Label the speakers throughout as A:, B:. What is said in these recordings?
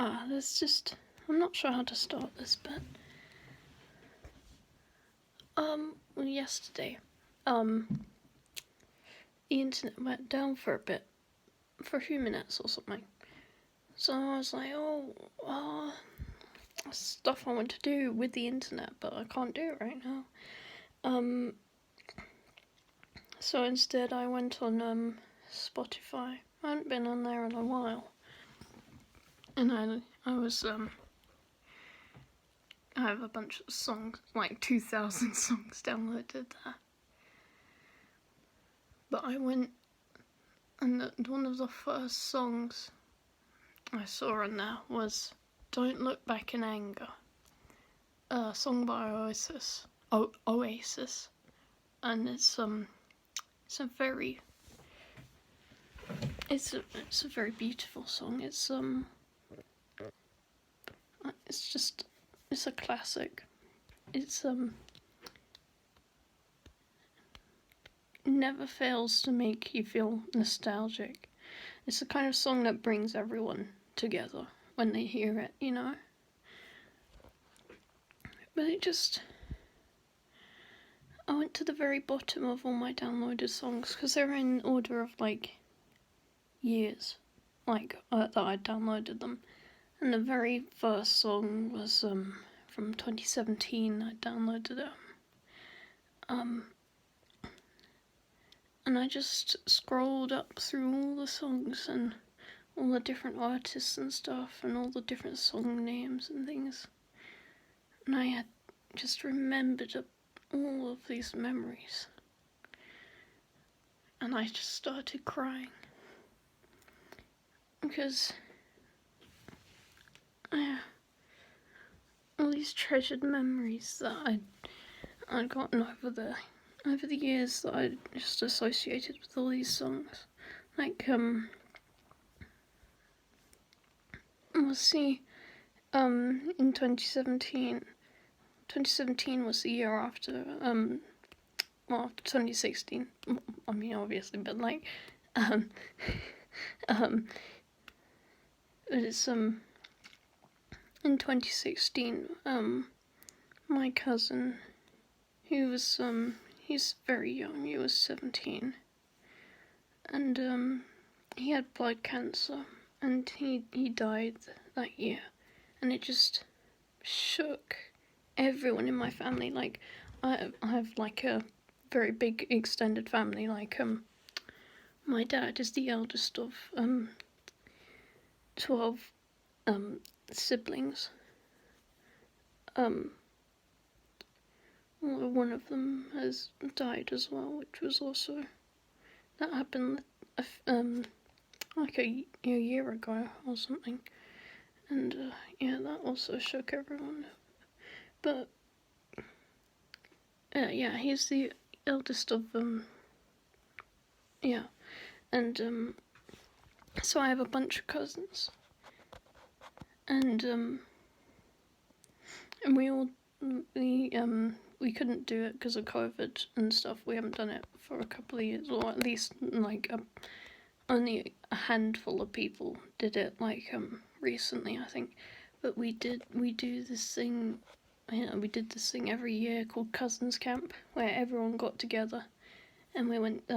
A: I'm not sure how to start this, but yesterday, the internet went down for a bit, for a few minutes or something. So I was like, stuff I want to do with the internet, but I can't do it right now. So instead I went on Spotify. I hadn't been on there in a while, and I was I have a bunch of songs, like 2,000 songs downloaded there. But I went, and one of the first songs I saw on there was "Don't Look Back in Anger," a song by Oasis, and it's a very beautiful song. It's a classic. It's never fails to make you feel nostalgic. It's the kind of song that brings everyone together when they hear it, you know. But I went to the very bottom of all my downloaded songs because they're in order of like years, that I downloaded them. And the very first song was from 2017. I downloaded it. And I just scrolled up through all the songs and all the different artists and stuff and all the different song names and things. And I had just remembered all of these memories. And I just started crying. Because all these treasured memories that I'd gotten over the years that I just associated with all these songs. Like, we'll see, in 2017 was the year after, after 2016, I mean, obviously, but like, it's, in 2016, my cousin, he was, he's very young, he was 17, and, he had blood cancer, and he died that year, and it just shook everyone in my family. Like, I have like a very big extended family, like, my dad is the eldest of, 12, siblings. One of them has died as well, which was also, that happened like a year ago or something, and that also shook everyone. But he's the eldest of and so I have a bunch of cousins, and we couldn't do it because of COVID and stuff. We haven't done it for a couple of years, or at least like only a handful of people did it, like recently, I think. But we did this thing. We did this thing every year called Cousins Camp, where everyone got together, and we went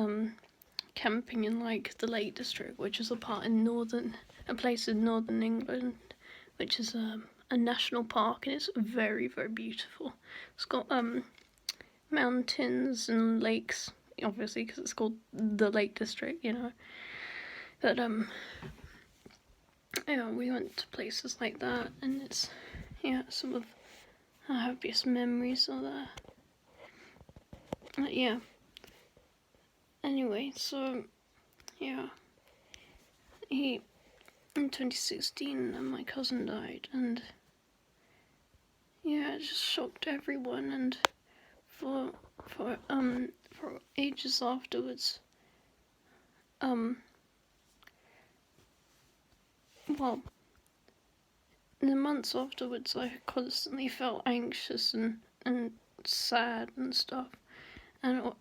A: camping in like the Lake District, which is a place in northern England, which is a national park, and it's very, very beautiful. It's got mountains and lakes, obviously, because it's called the Lake District, you know. But we went to places like that, and it's some of our happiest memories are there. Anyway, so in 2016, my cousin died, and it just shocked everyone. And for ages afterwards, in the months afterwards, I constantly felt anxious and sad and stuff, and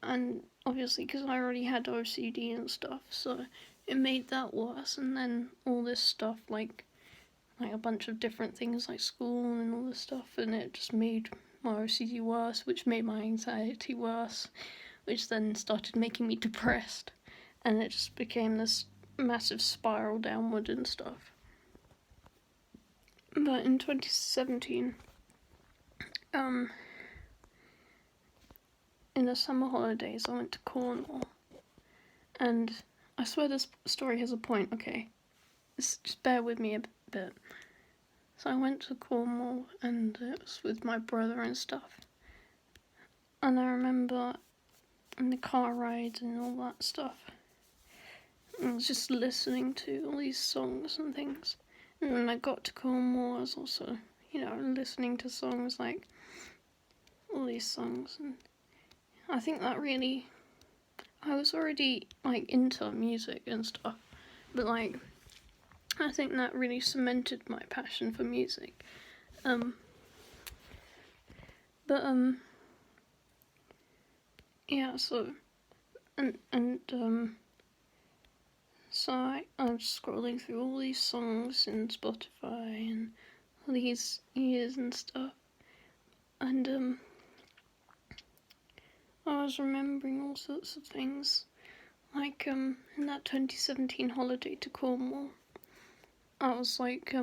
A: obviously because I already had OCD and stuff, so it made that worse. And then all this stuff like like a bunch of different things like school and all this stuff, and it just made my OCD worse, which made my anxiety worse, which then started making me depressed, and it just became this massive spiral downward and stuff. But in 2017, in the summer holidays, I went to Cornwall, and I swear this story has a point, okay? Just bear with me a bit. So I went to Cornwall, and it was with my brother and stuff. And I remember in the car ride and all that stuff, I was just listening to all these songs and things. And when I got to Cornwall, I was also, listening to songs, like, all these songs. And I think that really, I was already, like, into music and stuff. But, like, I think that really cemented my passion for music. Yeah, so, so I was scrolling through all these songs in Spotify and all these years and stuff, and I was remembering all sorts of things, like in that 2017 holiday to Cornwall, I was like,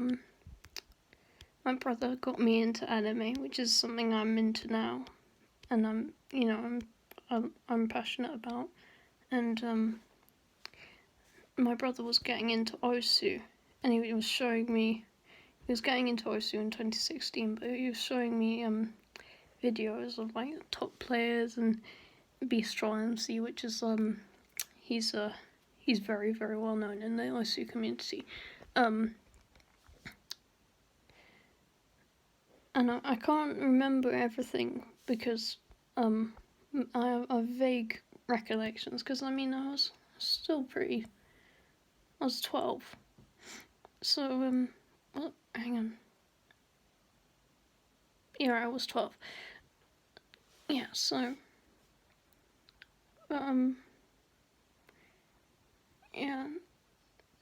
A: my brother got me into anime, which is something I'm into now, and I'm passionate about, and my brother was getting into Osu, and he was showing me, he was getting into Osu in 2016, but he was showing me videos of like top players and Bistro MC, which is he's very, very well known in the Osu community, and I can't remember everything because I have vague recollections, because I was still pretty, I was 12, so hang on, yeah, I was 12, yeah, so yeah,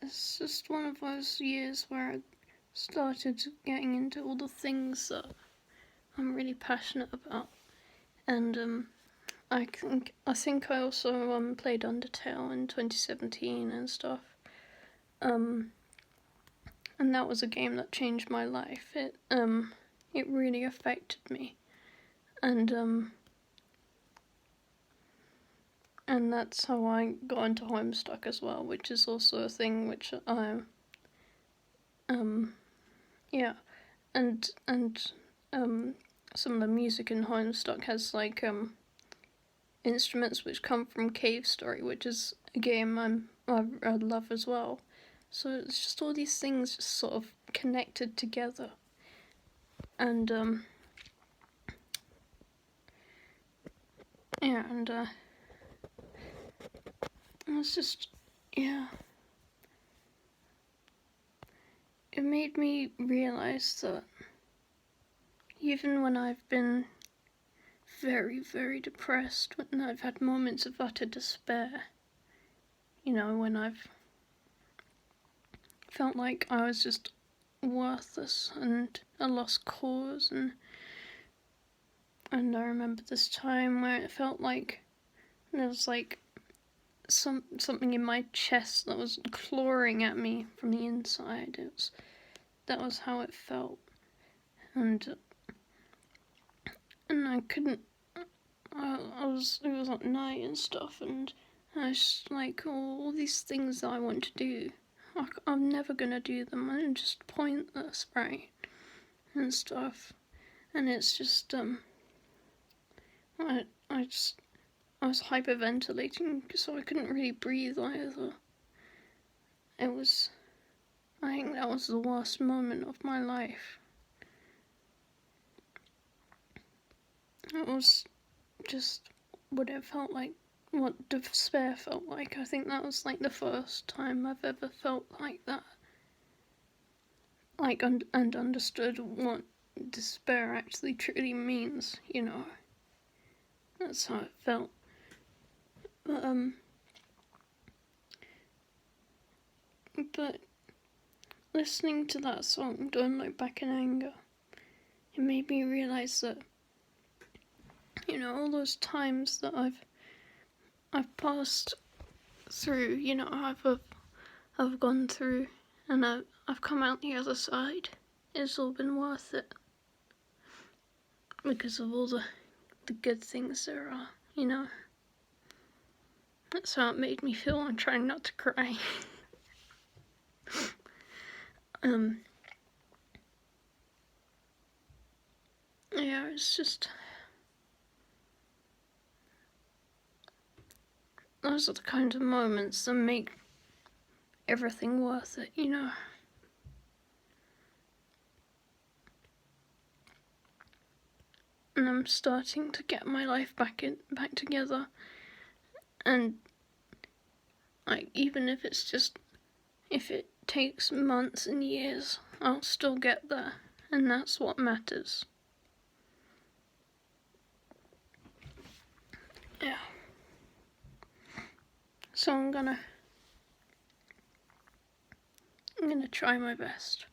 A: it's just one of those years where I started getting into all the things that I'm really passionate about, and I think I also played Undertale in 2017 and stuff, and that was a game that changed my life. It really affected me, and that's how I got into Homestuck as well, which is also a thing which I yeah, and some of the music in Homestuck has like instruments which come from Cave Story, which is a game I love as well. So it's just all these things just sort of connected together, and yeah, and it's just, yeah, it made me realise that even when I've been very, very depressed, when I've had moments of utter despair, when I've felt like I was just worthless and a lost cause, and I remember this time where it felt like there was like something in my chest that was clawing at me from the inside. That was how it felt, and I couldn't. It was at night and stuff, and I was just like, all these things that I want to do, I'm never gonna do them. I'm just pointless, right? And stuff, and it's just I was hyperventilating, so I couldn't really breathe either. I think that was the worst moment of my life. It was just what it felt like, what despair felt like. I think that was like the first time I've ever felt like that. Like, and understood what despair actually truly means, That's how it felt. But listening to that song, Don't Look Back in Anger, it made me realise that, you know, all those times that I've passed through, you know, I've gone through, and I've come out the other side. It's all been worth it because of all the good things there are, you know. That's how it made me feel. I'm trying not to cry. Yeah, it's just, those are the kind of moments that make everything worth it, you know. And I'm starting to get my life back together, and like, even if it takes months and years, I'll still get there, and that's what matters. Yeah. So I'm gonna try my best.